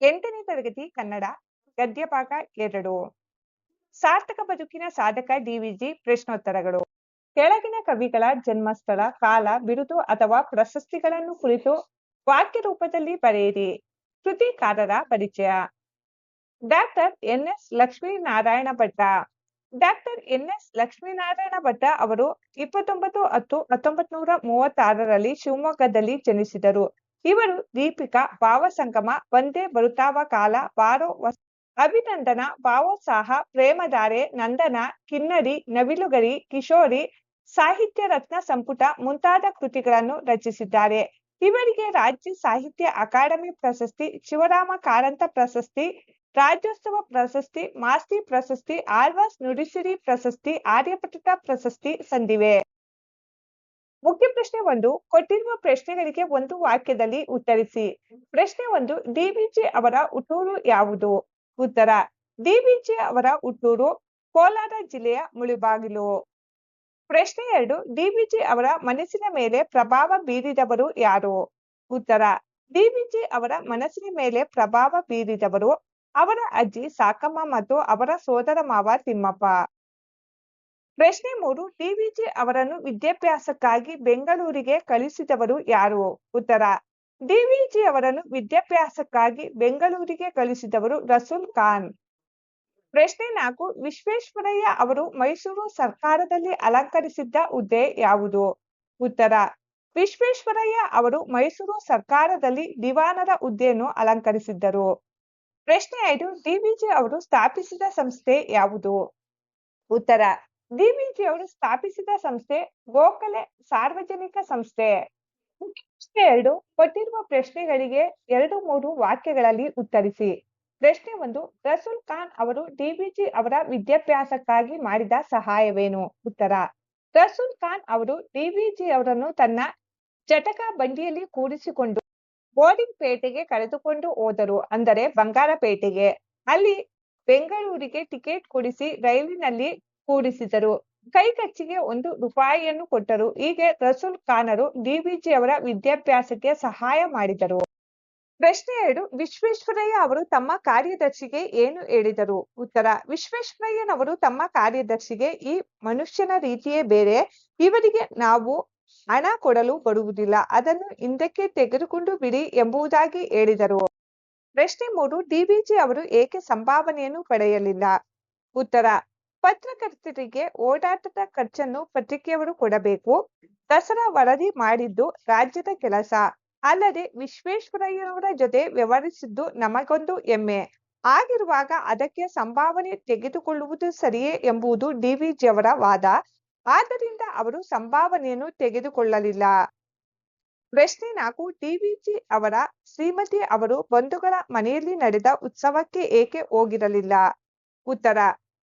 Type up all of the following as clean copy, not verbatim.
8ನೇ ತರಗತಿ ಕನ್ನಡ ಗದ್ಯ ಭಾಗ 2 ಸಾರ್ಥಕ ಬದುಕಿನ ಸಾಧಕ ಡಿವಿಜಿ ಪ್ರಶ್ನೋತ್ತರಗಳು. ಕೆಳಗಿನ ಕವಿಗಳ ಜನ್ಮಸ್ಥಳ, ಕಾಲ, ಬಿರುದು ಅಥವಾ ಪ್ರಶಸ್ತಿಗಳನ್ನು ಕುರಿತು ವಾಕ್ಯ ರೂಪದಲ್ಲಿ ಬರೆಯಿರಿ. ಕೃತಿಕಾರರ ಪರಿಚಯ. ಡಾಕ್ಟರ್ ಎನ್.ಎಸ್. ಲಕ್ಷ್ಮೀನಾರಾಯಣ ಭಟ್ಟ. ಡಾಕ್ಟರ್ ಎನ್.ಎಸ್. ಲಕ್ಷ್ಮೀನಾರಾಯಣ ಭಟ್ಟ ಅವರು 29/10/1936 ಶಿವಮೊಗ್ಗದಲ್ಲಿ ಜನಿಸಿದರು. ಇವರು ದೀಪಿಕಾ, ಭಾವಸಂಗಮ, ಒಂದೇ ಬರುತ್ತಾವ ಕಾಲ, ಬಾರೋ ಅಭಿನಂದನ, ಭಾವೋತ್ಸಾಹ, ಪ್ರೇಮಧಾರೆ, ನಂದನ, ಕಿನ್ನರಿ, ನವಿಲುಗರಿ, ಕಿಶೋರಿ, ಸಾಹಿತ್ಯ ರತ್ನ ಸಂಪುಟ ಮುಂತಾದ ಕೃತಿಗಳನ್ನು ರಚಿಸಿದ್ದಾರೆ. ಇವರಿಗೆ ರಾಜ್ಯ ಸಾಹಿತ್ಯ ಅಕಾಡೆಮಿ ಪ್ರಶಸ್ತಿ, ಶಿವರಾಮ ಕಾರಂತ ಪ್ರಶಸ್ತಿ, ರಾಜ್ಯೋತ್ಸವ ಪ್ರಶಸ್ತಿ, ಮಾಸ್ತಿ ಪ್ರಶಸ್ತಿ, ಆಳ್ವಾಸ್ ನುಡಿಸಿರಿ ಪ್ರಶಸ್ತಿ, ಆರ್ಯಭಟ ಪ್ರಶಸ್ತಿ ಸಂದಿವೆ. ಮುಖ್ಯ ಪ್ರಶ್ನೆ 1. ಕೊಟ್ಟಿರುವ ಪ್ರಶ್ನೆಗಳಿಗೆ ಒಂದು ವಾಕ್ಯದಲ್ಲಿ ಉತ್ತರಿಸಿ. ಪ್ರಶ್ನೆ 1. ಡಿವಿಜಿ ಅವರ ಹುಟ್ಟೂರು ಯಾವುದು? ಉತ್ತರ: ಡಿವಿಜಿ ಅವರ ಹುಟ್ಟೂರು ಕೋಲಾರ ಜಿಲ್ಲೆಯ ಮುಳಬಾಗಿಲು. ಪ್ರಶ್ನೆ 2. ಡಿವಿಜಿ ಅವರ ಮನಸ್ಸಿನ ಮೇಲೆ ಪ್ರಭಾವ ಬೀರಿದವರು ಯಾರು? ಉತ್ತರ: ಡಿವಿಜಿ ಅವರ ಮನಸ್ಸಿನ ಮೇಲೆ ಪ್ರಭಾವ ಬೀರಿದವರು ಅವರ ಅಜ್ಜಿ ಸಾಕಮ್ಮ ಮತ್ತು ಅವರ ಸೋದರ ಮಾವ ತಿಮ್ಮಪ್ಪ. ಪ್ರಶ್ನೆ 3. ಡಿವಿಜಿ ಅವರನ್ನು ವಿದ್ಯಾಭ್ಯಾಸಕ್ಕಾಗಿ ಬೆಂಗಳೂರಿಗೆ ಕಳಿಸಿದವರು ಯಾರು? ಉತ್ತರ: ಡಿವಿಜಿ ಅವರನ್ನು ವಿದ್ಯಾಭ್ಯಾಸಕ್ಕಾಗಿ ಬೆಂಗಳೂರಿಗೆ ಕಳಿಸಿದವರು ರಸೂಲ್ ಖಾನ್. ಪ್ರಶ್ನೆ 4. ವಿಶ್ವೇಶ್ವರಯ್ಯ ಅವರು ಮೈಸೂರು ಸರ್ಕಾರದಲ್ಲಿ ಅಲಂಕರಿಸಿದ್ದ ಹುದ್ದೆ ಯಾವುದು? ಉತ್ತರ: ವಿಶ್ವೇಶ್ವರಯ್ಯ ಅವರು ಮೈಸೂರು ಸರ್ಕಾರದಲ್ಲಿ ದಿವಾನರ ಹುದ್ದೆಯನ್ನು ಅಲಂಕರಿಸಿದ್ದರು. ಪ್ರಶ್ನೆ 5. ಡಿವಿಜಿ ಅವರು ಸ್ಥಾಪಿಸಿದ ಸಂಸ್ಥೆ ಯಾವುದು? ಉತ್ತರ: ಡಿವಿಜಿ ಅವರು ಸ್ಥಾಪಿಸಿದ ಸಂಸ್ಥೆ ಗೋಖಲೆ ಸಾರ್ವಜನಿಕ ಸಂಸ್ಥೆ. ಪ್ರಶ್ನೆ 2. ಕೊಟ್ಟಿರುವ ಪ್ರಶ್ನೆಗಳಿಗೆ 2-3 ವಾಕ್ಯಗಳಲ್ಲಿ ಉತ್ತರಿಸಿ. ಪ್ರಶ್ನೆ 1. ರಸೂಲ್ ಖಾನ್ ಅವರು ಡಿವಿಜಿ ಅವರ ವಿದ್ಯಾಭ್ಯಾಸಕ್ಕಾಗಿ ಮಾಡಿದ ಸಹಾಯವೇನು? ಉತ್ತರ: ರಸೂಲ್ ಖಾನ್ ಅವರು ಡಿವಿಜಿ ಅವರನ್ನು ತನ್ನ ಜಟಕ ಬಂಡಿಯಲ್ಲಿ ಕೂಡಿಸಿಕೊಂಡು ಬೋರ್ಡಿಂಗ್ ಪೇಟೆಗೆ ಕರೆದುಕೊಂಡು ಹೋದರು, ಅಂದರೆ ಬಂಗಾರಪೇಟೆಗೆ. ಅಲ್ಲಿ ಬೆಂಗಳೂರಿಗೆ ಟಿಕೆಟ್ ಕೊಡಿಸಿ ರೈಲಿನಲ್ಲಿ ಕೂಡಿಸಿದರು. ಕೈಖರ್ಚಿಗೆ 1 ರೂಪಾಯಿಯನ್ನು ಕೊಟ್ಟರು. ಹೀಗೆ ರಸೂಲ್ ಖಾನರು ಡಿವಿಜಿ ಅವರ ವಿದ್ಯಾಭ್ಯಾಸಕ್ಕೆ ಸಹಾಯ ಮಾಡಿದರು. ಪ್ರಶ್ನೆ 2. ವಿಶ್ವೇಶ್ವರಯ್ಯ ಅವರು ತಮ್ಮ ಕಾರ್ಯದರ್ಶಿಗೆ ಏನು ಹೇಳಿದರು? ಉತ್ತರ: ವಿಶ್ವೇಶ್ವರಯ್ಯನವರು ತಮ್ಮ ಕಾರ್ಯದರ್ಶಿಗೆ, ಈ ಮನುಷ್ಯನ ರೀತಿಯೇ ಬೇರೆ, ಇವರಿಗೆ ನಾವು ಹಣ ಕೊಡಲು ಬರುವುದಿಲ್ಲ, ಅದನ್ನು ಹಿಂದಕ್ಕೆ ತೆಗೆದುಕೊಂಡು ಬಿಡಿ ಎಂಬುದಾಗಿ ಹೇಳಿದರು. ಪ್ರಶ್ನೆ 3. ಡಿವಿಜಿ ಅವರು ಏಕೆ ಸಂಭಾವನೆಯನ್ನು ಪಡೆಯಲಿಲ್ಲ? ಉತ್ತರ: ಪತ್ರಕರ್ತರಿಗೆ ಓಡಾಟದ ಖರ್ಚನ್ನು ಪತ್ರಿಕೆಯವರು ಕೊಡಬೇಕು. ದಸರಾ ವರದಿ ಮಾಡಿದ್ದು ರಾಜ್ಯದ ಕೆಲಸ. ಅಲ್ಲದೆ ವಿಶ್ವೇಶ್ವರಯ್ಯನವರ ಜೊತೆ ವ್ಯವಹರಿಸಿದ್ದು ನಮಗೊಂದು ಹೆಮ್ಮೆ. ಹಾಗಿರುವಾಗ ಅದಕ್ಕೆ ಸಂಭಾವನೆ ತೆಗೆದುಕೊಳ್ಳುವುದು ಸರಿಯೇ ಎಂಬುದು ಡಿವಿಜಿ ಅವರ ವಾದ. ಆದ್ದರಿಂದ ಅವರು ಸಂಭಾವನೆಯನ್ನು ತೆಗೆದುಕೊಳ್ಳಲಿಲ್ಲ. ಪ್ರಶ್ನೆ 4. ಡಿವಿಜಿ ಅವರ ಶ್ರೀಮತಿ ಅವರು ಬಂಧುಗಳ ಮನೆಯಲ್ಲಿ ನಡೆದ ಉತ್ಸವಕ್ಕೆ ಏಕೆ ಹೋಗಿರಲಿಲ್ಲ? ಉತ್ತರ: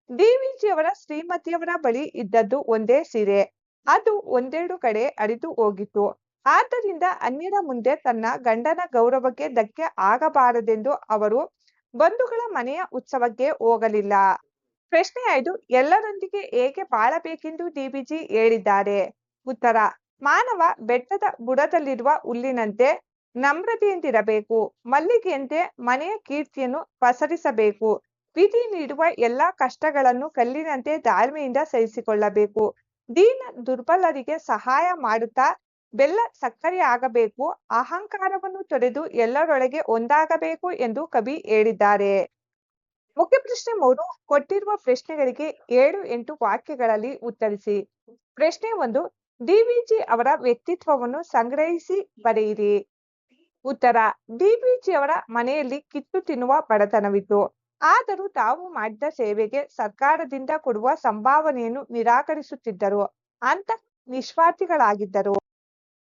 ಡಿವಿಜಿ ಅವರ ಶ್ರೀಮತಿಯವರ ಬಳಿ ಇದ್ದದ್ದು ಒಂದೇ ಸೀರೆ. ಅದು ಒಂದೆರಡು ಕಡೆ ಹರಿದು ಹೋಗಿತ್ತು. ಆದ್ದರಿಂದ ಅನ್ಯರ ಮುಂದೆ ತನ್ನ ಗಂಡನ ಗೌರವಕ್ಕೆ ಧಕ್ಕೆ ಆಗಬಾರದೆಂದು ಅವರು ಬಂಧುಗಳ ಮನೆಯ ಉತ್ಸವಕ್ಕೆ ಹೋಗಲಿಲ್ಲ. ಪ್ರಶ್ನೆ 5. ಎಲ್ಲರೊಂದಿಗೆ ಹೇಗೆ ಬಾಳಬೇಕೆಂದು ಡಿವಿಜಿ ಹೇಳಿದ್ದಾರೆ? ಉತ್ತರ: ಮಾನವ ಬೆಟ್ಟದ ಬುಡದಲ್ಲಿರುವ ಹುಲ್ಲಿನಂತೆ ನಮ್ರತೆಯಿಂದಿರಬೇಕು. ಮಲ್ಲಿಗೆಯಂತೆ ಮನೆಯ ಕೀರ್ತಿಯನ್ನು ಪಸರಿಸಬೇಕು. ವಿಧಿ ನೀಡುವ ಎಲ್ಲಾ ಕಷ್ಟಗಳನ್ನು ಕಲ್ಲಿನಂತೆ ತಾಳ್ಮೆಯಿಂದ ಸಹಿಸಿಕೊಳ್ಳಬೇಕು. ದೀನ ದುರ್ಬಲರಿಗೆ ಸಹಾಯ ಮಾಡುತ್ತಾ ಬೆಲ್ಲ ಸಕ್ಕರೆಯಾಗಬೇಕು. ಅಹಂಕಾರವನ್ನು ತೊರೆದು ಎಲ್ಲರೊಳಗೆ ಒಂದಾಗಬೇಕು ಎಂದು ಕವಿ ಹೇಳಿದ್ದಾರೆ. ಮುಖ್ಯ ಪ್ರಶ್ನೆ 3. ಕೊಟ್ಟಿರುವ ಪ್ರಶ್ನೆಗಳಿಗೆ 7-8 ವಾಕ್ಯಗಳಲ್ಲಿ ಉತ್ತರಿಸಿ. ಪ್ರಶ್ನೆ 1. ಡಿವಿಜಿ ಅವರ ವ್ಯಕ್ತಿತ್ವವನ್ನು ಸಂಗ್ರಹಿಸಿ ಬರೆಯಿರಿ. ಉತ್ತರ: ಡಿವಿಜಿ ಅವರ ಮನೆಯಲ್ಲಿ ಕಿತ್ತು ತಿನ್ನುವ ಬಡತನವಿತ್ತು. ಆದರೂ ತಾವು ಮಾಡಿದ ಸೇವೆಗೆ ಸರ್ಕಾರದಿಂದ ಕೊಡುವ ಸಂಭಾವನೆಯನ್ನು ನಿರಾಕರಿಸುತ್ತಿದ್ದರು. ಅಂತ ನಿಸ್ವಾರ್ಥಿಗಳಾಗಿದ್ದರು.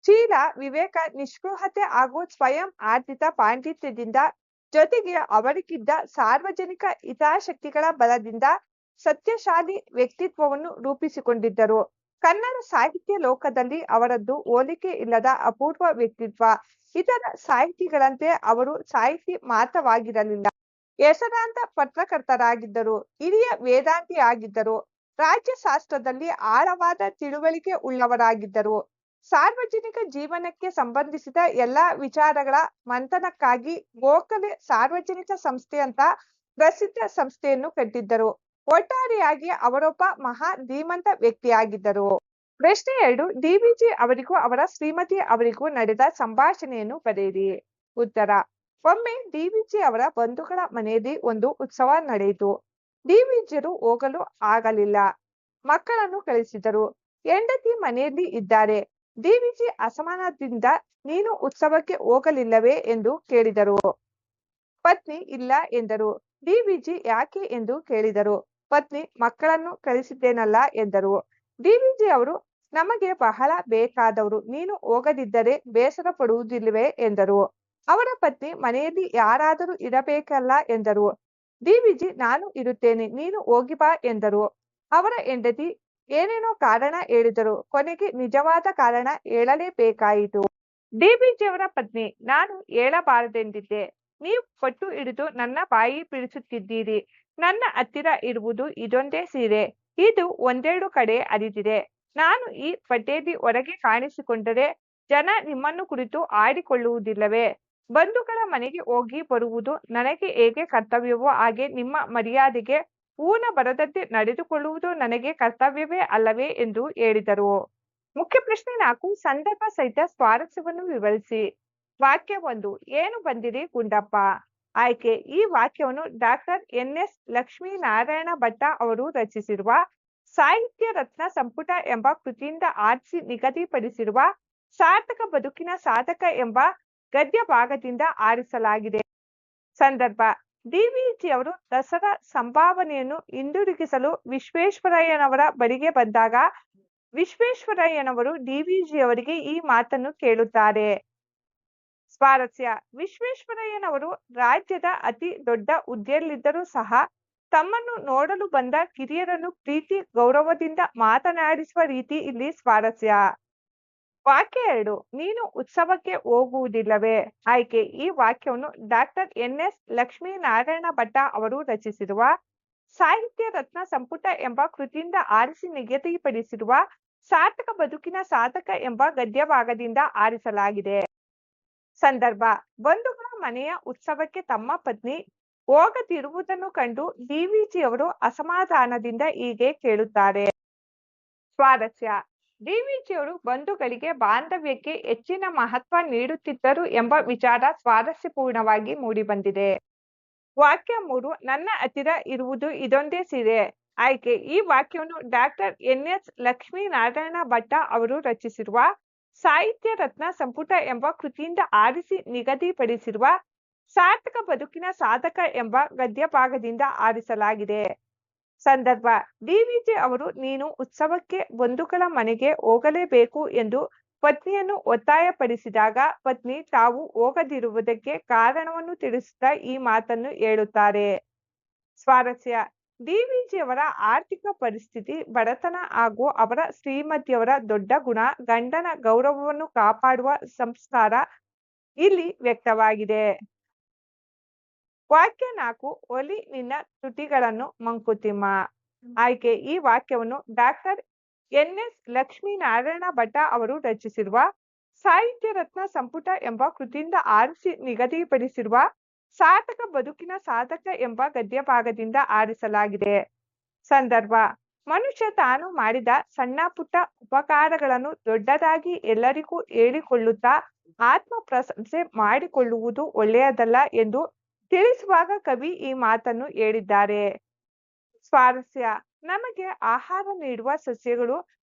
ಶೀಲ, ವಿವೇಕ, ನಿಸ್ಪೃಹತೆ ಹಾಗೂ ಸ್ವಯಂ ಆರ್ಜಿತ ಪಾಂಡಿತ್ಯದಿಂದ, ಜೊತೆಗೆ ಅವರಿಗಿದ್ದ ಸಾರ್ವಜನಿಕ ಹಿತಾಸಕ್ತಿಗಳ ಬಲದಿಂದ ಸತ್ಯಶಾಲಿ ವ್ಯಕ್ತಿತ್ವವನ್ನು ರೂಪಿಸಿಕೊಂಡಿದ್ದರು. ಕನ್ನಡ ಸಾಹಿತ್ಯ ಲೋಕದಲ್ಲಿ ಅವರದ್ದು ಹೋಲಿಕೆ ಇಲ್ಲದ ಅಪೂರ್ವ ವ್ಯಕ್ತಿತ್ವ. ಇತರ ಸಾಹಿತಿಗಳಂತೆ ಅವರು ಸಾಹಿತಿ ಮಾತ್ರವಾಗಿರಲಿಲ್ಲ. ಹೆಸರಾಂತ ಪತ್ರಕರ್ತರಾಗಿದ್ದರು. ಹಿರಿಯ ವೇದಾಂತಿಯಾಗಿದ್ದರು. ರಾಜ್ಯಶಾಸ್ತ್ರದಲ್ಲಿ ಆಳವಾದ ತಿಳುವಳಿಕೆ ಉಳ್ಳವರಾಗಿದ್ದರು. ಸಾರ್ವಜನಿಕ ಜೀವನಕ್ಕೆ ಸಂಬಂಧಿಸಿದ ಎಲ್ಲಾ ವಿಚಾರಗಳ ಮಂಥನಕ್ಕಾಗಿ ಗೋಖಲೆ ಸಾರ್ವಜನಿಕ ಸಂಸ್ಥೆ ಅಂತ ಪ್ರಸಿದ್ಧ ಸಂಸ್ಥೆಯನ್ನು ಕಟ್ಟಿದ್ದರು. ಒಟ್ಟಾರೆಯಾಗಿ ಅವರೊಬ್ಬ ಮಹಾ ಧೀಮಂತ ವ್ಯಕ್ತಿಯಾಗಿದ್ದರು. ಪ್ರಶ್ನೆ 2, ಡಿವಿಜಿ ಅವರಿಗೂ ಅವರ ಶ್ರೀಮತಿ ಅವರಿಗೂ ನಡೆದ ಸಂಭಾಷಣೆಯನ್ನು ಬರೆಯಿರಿ. ಉತ್ತರ: ಒಮ್ಮೆ ಡಿವಿಜಿ ಅವರ ಬಂಧುಗಳ ಮನೆಯಲ್ಲಿ ಒಂದು ಉತ್ಸವ ನಡೆಯಿತು. ಡಿವಿಜಿಯರು ಹೋಗಲು ಆಗಲಿಲ್ಲ. ಮಕ್ಕಳನ್ನು ಕಳಿಸಿದರು. ಹೆಂಡತಿ ಮನೆಯಲ್ಲಿ ಇದ್ದಾರೆ. ಡಿವಿಜಿ ಅಸಮಾಧಾನದಿಂದ ನೀನು ಉತ್ಸವಕ್ಕೆ ಹೋಗಲಿಲ್ಲವೇ ಎಂದು ಕೇಳಿದರು. ಪತ್ನಿ ಇಲ್ಲ ಎಂದರು. ಡಿವಿಜಿ ಯಾಕೆ ಎಂದು ಕೇಳಿದರು. ಪತ್ನಿ ಮಕ್ಕಳನ್ನು ಕಳಿಸಿದ್ದೇನಲ್ಲ ಎಂದರು. ಡಿವಿಜಿ ಅವರು ನಮಗೆ ಬಹಳ ಬೇಕಾದವರು, ನೀನು ಹೋಗದಿದ್ದರೆ ಬೇಸರ ಪಡುವುದಿಲ್ಲವೇ ಎಂದರು. ಅವರ ಪತ್ನಿ ಮನೆಯಲ್ಲಿ ಯಾರಾದರೂ ಇರಬೇಕಲ್ಲ ಎಂದರು. ಡಿವಿಜಿ ನಾನು ಇರುತ್ತೇನೆ, ನೀನು ಹೋಗಿ ಬಾ ಎಂದರು. ಅವರ ಹೆಂಡತಿ ಏನೇನೋ ಕಾರಣ ಹೇಳಿದರು. ಕೊನೆಗೆ ನಿಜವಾದ ಕಾರಣ ಹೇಳಲೇಬೇಕಾಯಿತು. ಡಿವಿಜಿಯವರ ಪತ್ನಿ ನಾನು ಹೇಳಬಾರದೆಂದಿದ್ದೆ. ನೀವು ಪಟ್ಟು ಹಿಡಿದು ನನ್ನ ಬಾಯಿ ಬಿಡಿಸುತ್ತಿದ್ದೀರಿ. ನನ್ನ ಹತ್ತಿರ ಇರುವುದು ಇದೊಂದೇ ಸೀರೆ. ಇದು ಒಂದೆರಡು ಕಡೆ ಹರಿದಿದೆ. ನಾನು ಈ ಬಟ್ಟೆಯಲ್ಲಿ ಹೊರಗೆ ಕಾಣಿಸಿಕೊಂಡರೆ ಜನ ನಿಮ್ಮನ್ನು ಕುರಿತು ಆಡಿಕೊಳ್ಳುವುದಿಲ್ಲವೇ? ಬಂಧುಗಳ ಮನೆಗೆ ಹೋಗಿ ಬರುವುದು ನನಗೆ ಹೇಗೆ ಕರ್ತವ್ಯವೋ ಹಾಗೆ ನಿಮ್ಮ ಮರ್ಯಾದೆಗೆ ಊನ ಬರದಂತೆ ನಡೆದುಕೊಳ್ಳುವುದು ನನಗೆ ಕರ್ತವ್ಯವೇ ಅಲ್ಲವೇ ಎಂದು ಹೇಳಿದರು. ಮುಖ್ಯ ಪ್ರಶ್ನೆ 4, ಸಂದರ್ಭ ಸಹಿತ ಸ್ವಾರಸ್ಯವನ್ನು ವಿವರಿಸಿ. ವಾಕ್ಯ 1, ಏನು ಬಂದಿರಿ ಗುಂಡಪ್ಪ. ಆಯ್ಕೆ: ಈ ವಾಕ್ಯವನ್ನು ಡಾಕ್ಟರ್ ಎನ್.ಎಸ್. ಲಕ್ಷ್ಮೀನಾರಾಯಣ ಭಟ್ಟ ಅವರು ರಚಿಸಿರುವ ಸಾಹಿತ್ಯ ರತ್ನ ಸಂಪುಟ ಎಂಬ ಕೃತಿಯಿಂದ ಆರಿಸಿ ನಿಗದಿಪಡಿಸಿರುವ ಸಾರ್ಥಕ ಬದುಕಿನ ಸಾಧಕ ಎಂಬ ಗದ್ಯ ಭಾಗದಿಂದ ಆರಿಸಲಾಗಿದೆ. ಸಂದರ್ಭ: ಡಿವಿಜಿಯವರು ದಸರಾ ಸಂಭಾವನೆಯನ್ನು ಹಿಂದಿರುಗಿಸಲು ವಿಶ್ವೇಶ್ವರಯ್ಯನವರ ಬಳಿಗೆ ಬಂದಾಗ ವಿಶ್ವೇಶ್ವರಯ್ಯನವರು ಡಿವಿಜಿಯವರಿಗೆ ಈ ಮಾತನ್ನು ಕೇಳುತ್ತಾರೆ. ಸ್ವಾರಸ್ಯ: ವಿಶ್ವೇಶ್ವರಯ್ಯನವರು ರಾಜ್ಯದ ಅತಿ ದೊಡ್ಡ ಹುದ್ದೆಯಲ್ಲಿದ್ದರೂ ಸಹ ತಮ್ಮನ್ನು ನೋಡಲು ಬಂದ ಕಿರಿಯರನ್ನು ಪ್ರೀತಿ ಗೌರವದಿಂದ ಮಾತನಾಡಿಸುವ ರೀತಿ ಇಲ್ಲಿ ಸ್ವಾರಸ್ಯ. ವಾಕ್ಯ 2, ನೀನು ಉತ್ಸವಕ್ಕೆ ಹೋಗುವುದಿಲ್ಲವೇ. ಆಯ್ಕೆ: ಈ ವಾಕ್ಯವನ್ನು ಡಾಕ್ಟರ್ ಎನ್.ಎಸ್. ಲಕ್ಷ್ಮೀನಾರಾಯಣ ಭಟ್ಟ ಅವರು ರಚಿಸಿರುವ ಸಾಹಿತ್ಯ ರತ್ನ ಸಂಪುಟ ಎಂಬ ಕೃತಿಯಿಂದ ಆರಿಸಿ ನಿಗದಿಪಡಿಸಿರುವ ಸಾರ್ಥಕ ಬದುಕಿನ ಸಾಧಕ ಎಂಬ ಗದ್ಯ ಭಾಗದಿಂದ ಆರಿಸಲಾಗಿದೆ. ಸಂದರ್ಭ: ಬಂಧುಗಳ ಮನೆಯ ಉತ್ಸವಕ್ಕೆ ತಮ್ಮ ಪತ್ನಿ ಹೋಗದಿರುವುದನ್ನು ಕಂಡು ಡಿವಿಜಿಯವರು ಅಸಮಾಧಾನದಿಂದ ಹೀಗೆ ಕೇಳುತ್ತಾರೆ. ಸ್ವಾರಸ್ಯ: ಡಿವಿಜಿಯವರು ಬಂಧುಗಳಿಗೆ ಬಾಂಧವ್ಯಕ್ಕೆ ಹೆಚ್ಚಿನ ಮಹತ್ವ ನೀಡುತ್ತಿದ್ದರು ಎಂಬ ವಿಚಾರ ಸ್ವಾರಸ್ಯಪೂರ್ಣವಾಗಿ ಮೂಡಿಬಂದಿದೆ. ವಾಕ್ಯ 3, ನನ್ನ ಹತ್ತಿರ ಇರುವುದು ಇದೊಂದೇ ಸೀರೆ. ಆಯ್ಕೆ: ಈ ವಾಕ್ಯವನ್ನು ಡಾಕ್ಟರ್ ಎನ್.ಎಸ್. ಲಕ್ಷ್ಮೀನಾರಾಯಣ ಭಟ್ಟ ಅವರು ರಚಿಸಿರುವ ಸಾಹಿತ್ಯ ರತ್ನ ಸಂಪುಟ ಎಂಬ ಕೃತಿಯಿಂದ ಆರಿಸಿ ನಿಗದಿಪಡಿಸಿರುವ ಸಾರ್ಥಕ ಬದುಕಿನ ಸಾಧಕ ಎಂಬ ಗದ್ಯ ಭಾಗದಿಂದ ಆರಿಸಲಾಗಿದೆ. ಸಂದರ್ಭ: ಡಿವಿಜಿ ಅವರು ನೀನು ಉತ್ಸವಕ್ಕೆ ಬಂಧುಗಳ ಮನೆಗೆ ಹೋಗಲೇಬೇಕು ಎಂದು ಪತ್ನಿಯನ್ನು ಒತ್ತಾಯಪಡಿಸಿದಾಗ ಪತ್ನಿ ತಾವು ಹೋಗದಿರುವುದಕ್ಕೆ ಕಾರಣವನ್ನು ತಿಳಿಸುತ್ತಾ ಈ ಮಾತನ್ನು ಹೇಳುತ್ತಾರೆ. ಸ್ವಾರಸ್ಯ: ಡಿವಿಜಿಯವರ ಆರ್ಥಿಕ ಪರಿಸ್ಥಿತಿ, ಬಡತನ ಹಾಗೂ ಅವರ ಶ್ರೀಮತಿಯವರ ದೊಡ್ಡ ಗುಣ ಗಂಡನ ಗೌರವವನ್ನು ಕಾಪಾಡುವ ಸಂಸ್ಕಾರ ಇಲ್ಲಿ ವ್ಯಕ್ತವಾಗಿದೆ. ವಾಕ್ಯ 4, ಒಲಿ ನಿನ್ನ ತುಟಿಗಳನ್ನು ಮಂಕುತಿಮ್ಮ. ಆಯ್ಕೆ: ಈ ವಾಕ್ಯವನ್ನು ಡಾಕ್ಟರ್ ಎನ್.ಎಸ್. ಲಕ್ಷ್ಮೀನಾರಾಯಣ ಭಟ್ಟ ಅವರು ರಚಿಸಿರುವ ಸಾಹಿತ್ಯ ರತ್ನ ಸಂಪುಟ ಎಂಬ ಕೃತಿಯಿಂದ ಆರಿಸಿ ನಿಗದಿಪಡಿಸಿರುವ ಸಾರ್ಥಕ ಬದುಕಿನ ಸಾಧಕ ಎಂಬ ಗದ್ಯ ಭಾಗದಿಂದ ಆರಿಸಲಾಗಿದೆ. ಸಂದರ್ಭ: ಮನುಷ್ಯ ತಾನು ಮಾಡಿದ ಸಣ್ಣ ಪುಟ್ಟ ಉಪಕಾರಗಳನ್ನು ದೊಡ್ಡದಾಗಿ ಎಲ್ಲರಿಗೂ ಹೇಳಿಕೊಳ್ಳುತ್ತಾ ಆತ್ಮ ಪ್ರಶಂಸೆ ಮಾಡಿಕೊಳ್ಳುವುದು ಒಳ್ಳೆಯದಲ್ಲ ಎಂದು ತಿಳಿಸುವಾಗ ಕವಿ ಈ ಮಾತನ್ನು ಹೇಳಿದ್ದಾರೆ. ಸ್ವಾರಸ್ಯ: ನಮಗೆ ಆಹಾರ ನೀಡುವ ಸಸ್ಯಗಳು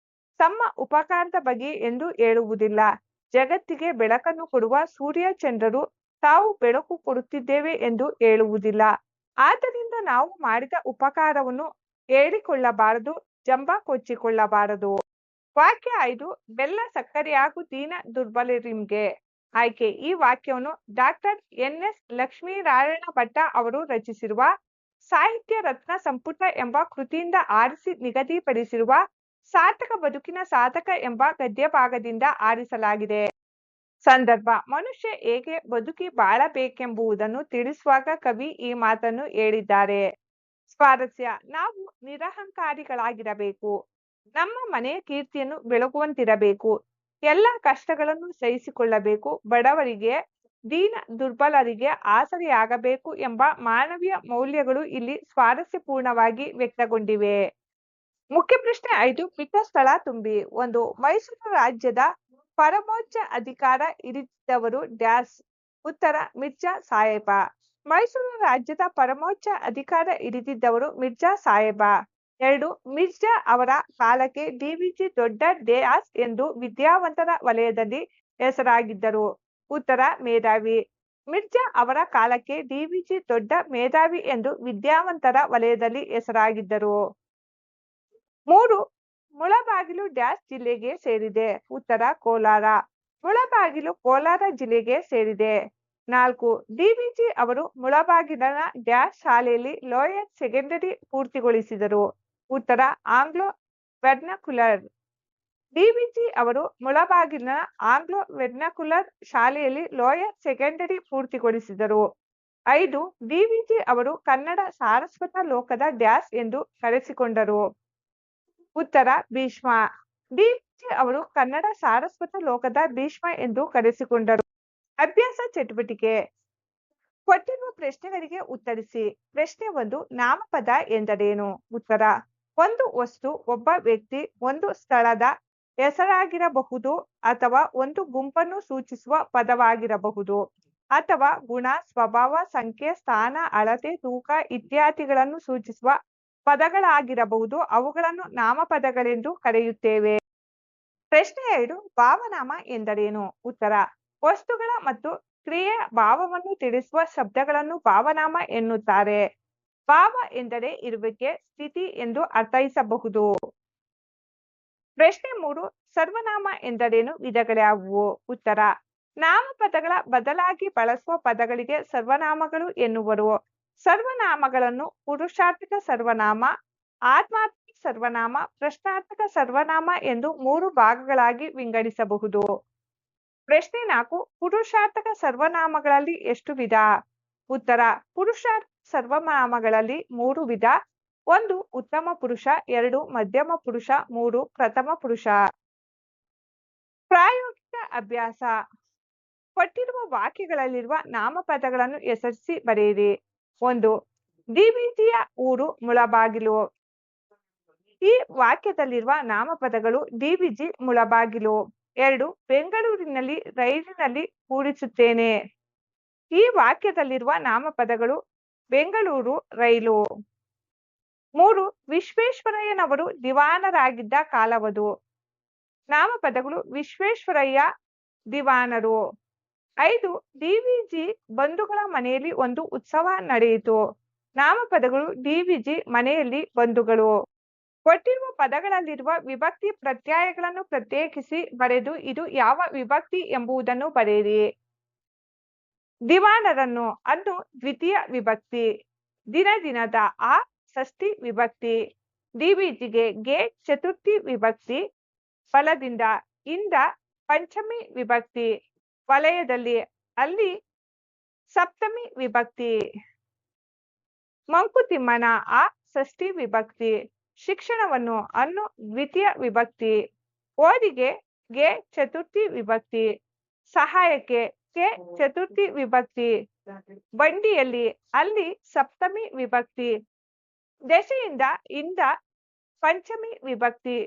ತಮ್ಮ ಉಪಕಾರದ ಬಗ್ಗೆ ಎಂದು ಹೇಳುವುದಿಲ್ಲ. ಜಗತ್ತಿಗೆ ಬೆಳಕನ್ನು ಕೊಡುವ ಸೂರ್ಯ ಚಂದ್ರರು ತಾವು ಬೆಳಕು ಕೊಡುತ್ತಿದ್ದೇವೆ ಎಂದು ಹೇಳುವುದಿಲ್ಲ. ಆದ್ದರಿಂದ ನಾವು ಮಾಡಿದ ಉಪಕಾರವನ್ನು ಹೇಳಿಕೊಳ್ಳಬಾರದು, ಜಂಬ ಕೊಚ್ಚಿಕೊಳ್ಳಬಾರದು. ವಾಕ್ಯ 5, ಬೆಲ್ಲ ಸಕ್ಕರೆಯಾಗು ದೀನ ದುರ್ಬಲರಿಮ್ಗೆ. ಆಯ್ಕೆ: ಈ ವಾಕ್ಯವನ್ನು ಡಾಕ್ಟರ್ ಎನ್.ಎಸ್. ಲಕ್ಷ್ಮೀನಾರಾಯಣ ಭಟ್ಟ ಅವರು ರಚಿಸಿರುವ ಸಾಹಿತ್ಯ ರತ್ನ ಸಂಪುಟ ಎಂಬ ಕೃತಿಯಿಂದ ಆರಿಸಿ ನಿಗದಿಪಡಿಸಿರುವ ಸಾರ್ಥಕ ಬದುಕಿನ ಸಾಧಕ ಎಂಬ ಗದ್ಯ ಭಾಗದಿಂದ ಆರಿಸಲಾಗಿದೆ. ಸಂದರ್ಭ: ಮನುಷ್ಯ ಹೇಗೆ ಬದುಕಿ ಬಾಳಬೇಕೆಂಬುದನ್ನು ತಿಳಿಸುವಾಗ ಕವಿ ಈ ಮಾತನ್ನು ಹೇಳಿದ್ದಾರೆ. ಸ್ವಾರಸ್ಯ: ನಾವು ನಿರಹಂಕಾರಿಗಳಾಗಿರಬೇಕು, ನಮ್ಮ ಮನೆಯ ಕೀರ್ತಿಯನ್ನು ಬೆಳಗುವಂತಿರಬೇಕು, ಎಲ್ಲ ಕಷ್ಟಗಳನ್ನು ಸಹಿಸಿಕೊಳ್ಳಬೇಕು, ಬಡವರಿಗೆ, ದೀನ ದುರ್ಬಲರಿಗೆ ಆಸರೆಯಾಗಬೇಕು ಎಂಬ ಮಾನವೀಯ ಮೌಲ್ಯಗಳು ಇಲ್ಲಿ ಸ್ವಾರಸ್ಯಪೂರ್ಣವಾಗಿ ವ್ಯಕ್ತಗೊಂಡಿವೆ. ಮುಖ್ಯ ಪ್ರಶ್ನೆ 5 ಪೀಠಸ್ಥಳ ತುಂಬಿ. 1. ಮೈಸೂರು ರಾಜ್ಯದ ಪರಮೋಚ್ಚ ಅಧಿಕಾರ ಹಿಡಿದಿದ್ದವರು ಡ್ಯಾಸ್. ಉತ್ತರ ಮಿರ್ಜಾ ಸಾಹೇಬ. ಮೈಸೂರು ರಾಜ್ಯದ ಪರಮೋಚ್ಚ ಅಧಿಕಾರ ಹಿಡಿದಿದ್ದವರು ಮಿರ್ಜಾ ಸಾಹೇಬ. 2. ಮಿರ್ಜಾ ಅವರ ಕಾಲಕ್ಕೆ ಡಿವಿಜಿ ದೊಡ್ಡ ಡ್ಯಾಸ್ ಎಂದು ವಿದ್ಯಾವಂತರ ವಲಯದಲ್ಲಿ ಹೆಸರಾಗಿದ್ದರು. ಉತ್ತರ ಮೇಧಾವಿ. ಮಿರ್ಜಾ ಅವರ ಕಾಲಕ್ಕೆ ಡಿವಿಜಿ ದೊಡ್ಡ ಮೇಧಾವಿ ಎಂದು ವಿದ್ಯಾವಂತರ ವಲಯದಲ್ಲಿ ಹೆಸರಾಗಿದ್ದರು. 3. ಮುಳಬಾಗಿಲು ಡ್ಯಾಸ್ ಜಿಲ್ಲೆಗೆ ಸೇರಿದೆ. ಉತ್ತರ ಕೋಲಾರ. ಮುಳಬಾಗಿಲು ಕೋಲಾರ ಜಿಲ್ಲೆಗೆ ಸೇರಿದೆ. 4. ಡಿವಿಜಿ ಅವರು ಮುಳಬಾಗಿಲಿನ ಡ್ಯಾಸ್ ಶಾಲೆಯಲ್ಲಿ ಲೋಯರ್ ಸೆಕೆಂಡರಿ ಪೂರ್ತಿಗೊಳಿಸಿದರು. ಉತ್ತರ ಆಂಗ್ಲೋ ವೆರ್ನಾಕ್ಯುಲರ್. ಡಿವಿಜಿ ಅವರು ಮುಳಬಾಗಿಲಿನ ಆಂಗ್ಲೋ ವೆರ್ನಾಕ್ಯುಲರ್ ಶಾಲೆಯಲ್ಲಿ ಲೋಯರ್ ಸೆಕೆಂಡರಿ ಪೂರ್ತಿಗೊಳಿಸಿದರು. 5. ಡಿವಿಜಿ ಅವರು ಕನ್ನಡ ಸಾರಸ್ವತ ಲೋಕದ ಡ್ಯಾಸ್ ಎಂದು ಕರೆಸಿಕೊಂಡರು. ಉತ್ತರ ಭೀಷ್ಮ. ಡಿವಿಜಿ ಅವರು ಕನ್ನಡ ಸಾರಸ್ವತ ಲೋಕದ ಭೀಷ್ಮ ಎಂದು ಕರೆಸಿಕೊಂಡರು. ಅಭ್ಯಾಸ ಚಟುವಟಿಕೆ. ಕೊಟ್ಟಿರುವ ಪ್ರಶ್ನೆಗಳಿಗೆ ಉತ್ತರಿಸಿ. ಪ್ರಶ್ನೆ 1. ನಾಮಪದ ಎಂದರೇನು? ಉತ್ತರ: ಒಂದು ವಸ್ತು, ಒಬ್ಬ ವ್ಯಕ್ತಿ, ಒಂದು ಸ್ಥಳದ ಹೆಸರಾಗಿರಬಹುದು ಅಥವಾ ಒಂದು ಗುಂಪನ್ನು ಸೂಚಿಸುವ ಪದವಾಗಿರಬಹುದು, ಅಥವಾ ಗುಣ, ಸ್ವಭಾವ, ಸಂಖ್ಯೆ, ಸ್ಥಾನ, ಅಳತೆ, ತೂಕ ಇತ್ಯಾದಿಗಳನ್ನು ಸೂಚಿಸುವ ಪದಗಳಾಗಿರಬಹುದು. ಅವುಗಳನ್ನು ನಾಮಪದಗಳೆಂದು ಕರೆಯುತ್ತೇವೆ. ಪ್ರಶ್ನೆ 2. ಭಾವನಾಮ ಎಂದರೇನು? ಉತ್ತರ: ವಸ್ತುಗಳ ಮತ್ತು ಕ್ರಿಯೆಯ ಭಾವವನ್ನು ತಿಳಿಸುವ ಶಬ್ದಗಳನ್ನು ಭಾವನಾಮ ಎನ್ನುತ್ತಾರೆ. ಭಾವ ಎಂದರೆ ಇರುವಿಕೆ, ಸ್ಥಿತಿ ಎಂದು ಅರ್ಥೈಸಬಹುದು. ಪ್ರಶ್ನೆ 3. ಸರ್ವನಾಮ ಎಂದರೇನು? ವಿಧಗಳ್ಯಾವುವು? ಉತ್ತರ: ನಾಮಪದಗಳ ಬದಲಾಗಿ ಬಳಸುವ ಪದಗಳಿಗೆ ಸರ್ವನಾಮಗಳು ಎನ್ನುವರು. ಸರ್ವನಾಮಗಳನ್ನು ಪುರುಷಾರ್ಥಕ ಸರ್ವನಾಮ, ಆತ್ಮಾರ್ಥಕ ಸರ್ವನಾಮ, ಪ್ರಶ್ನಾರ್ಥಕ ಸರ್ವನಾಮ ಎಂದು 3 ಭಾಗಗಳಾಗಿ ವಿಂಗಡಿಸಬಹುದು. ಪ್ರಶ್ನೆ 4. ಪುರುಷಾರ್ಥಕ ಸರ್ವನಾಮಗಳಲ್ಲಿ ಎಷ್ಟು ವಿಧ? ಉತ್ತರ: ಪುರುಷಾರ್ಥಕ ಸರ್ವನಾಮಗಳಲ್ಲಿ 3 ವಿಧ. 1. ಉತ್ತಮ ಪುರುಷ, 2. ಮಧ್ಯಮ ಪುರುಷ, 3. ಪ್ರಥಮ ಪುರುಷ. ಪ್ರಾಯೋಗಿಕ ಅಭ್ಯಾಸ. ಕೊಟ್ಟಿರುವ ವಾಕ್ಯಗಳಲ್ಲಿರುವ ನಾಮಪದಗಳನ್ನು ಹೆಸರಿಸಿ ಬರೆಯಿರಿ. 1. ಡಿವಿಜಿಯ ಊರು ಮುಳಬಾಗಿಲು. ಈ ವಾಕ್ಯದಲ್ಲಿರುವ ನಾಮಪದಗಳು ಡಿವಿಜಿ, ಮುಳಬಾಗಿಲು. 2. ಬೆಂಗಳೂರಿನಲ್ಲಿ ರೈಲಿನಲ್ಲಿ ಕೂಡಿಸುತ್ತೇನೆ. ಈ ವಾಕ್ಯದಲ್ಲಿರುವ ನಾಮಪದಗಳು ಬೆಂಗಳೂರು, ರೈಲು. 3. ವಿಶ್ವೇಶ್ವರಯ್ಯನವರು ದಿವಾನರಾಗಿದ್ದ ಕಾಲವದು. ನಾಮಪದಗಳು ವಿಶ್ವೇಶ್ವರಯ್ಯ, ದಿವಾನರು. 5. ಡಿವಿಜಿ ಬಂಧುಗಳ ಮನೆಯಲ್ಲಿ ಒಂದು ಉತ್ಸವ ನಡೆಯಿತು. ನಾಮಪದಗಳು ಡಿವಿಜಿ, ಮನೆಯಲ್ಲಿ, ಬಂಧುಗಳು. ಕೊಟ್ಟಿರುವ ಪದಗಳಲ್ಲಿರುವ ವಿಭಕ್ತಿ ಪ್ರತ್ಯಯಗಳನ್ನು ಪ್ರತ್ಯೇಕಿಸಿ ಬರೆದು ಇದು ಯಾವ ವಿಭಕ್ತಿ ಎಂಬುದನ್ನು ಬರೆಯಿರಿ. ದಿವಾನರನ್ನು ಅನ್ನು ದ್ವಿತೀಯ ವಿಭಕ್ತಿ. ದಿನದ ಆ ಷಷ್ಠಿ ವಿಭಕ್ತಿ. ಡಿವಿಜಿಗೆ ಗೆ ಚತುರ್ಥಿ ವಿಭಕ್ತಿ. ಫಲದಿಂದ ಇಂದ ಪಂಚಮಿ ವಿಭಕ್ತಿ. ವಲಯದಲ್ಲಿ ಅಲ್ಲಿ ಸಪ್ತಮಿ ವಿಭಕ್ತಿ. ಮಂಕುತಿಮ್ಮನ ಆ ಷಷ್ಠಿ ವಿಭಕ್ತಿ. ಶಿಕ್ಷಣವನ್ನು ಅನ್ನು ದ್ವಿತೀಯ ವಿಭಕ್ತಿ. ಓದಿಗೆ ಗೆ ಚತುರ್ಥಿ ವಿಭಕ್ತಿ. ಸಹಾಯಕ್ಕೆ ಕೆ ಚತುರ್ಥಿ ವಿಭಕ್ತಿ. ಬಂಡಿಯಲ್ಲಿ ಅಲ್ಲಿ ಸಪ್ತಮಿ ವಿಭಕ್ತಿ. ದೆಸೆಯಿಂದ ಇಂದ ಪಂಚಮಿ ವಿಭಕ್ತಿ.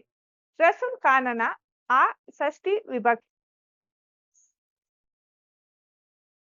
ರಸೂಲ್ ಖಾನನ ಆ ಷಷ್ಠಿ ವಿಭಕ್ತಿ.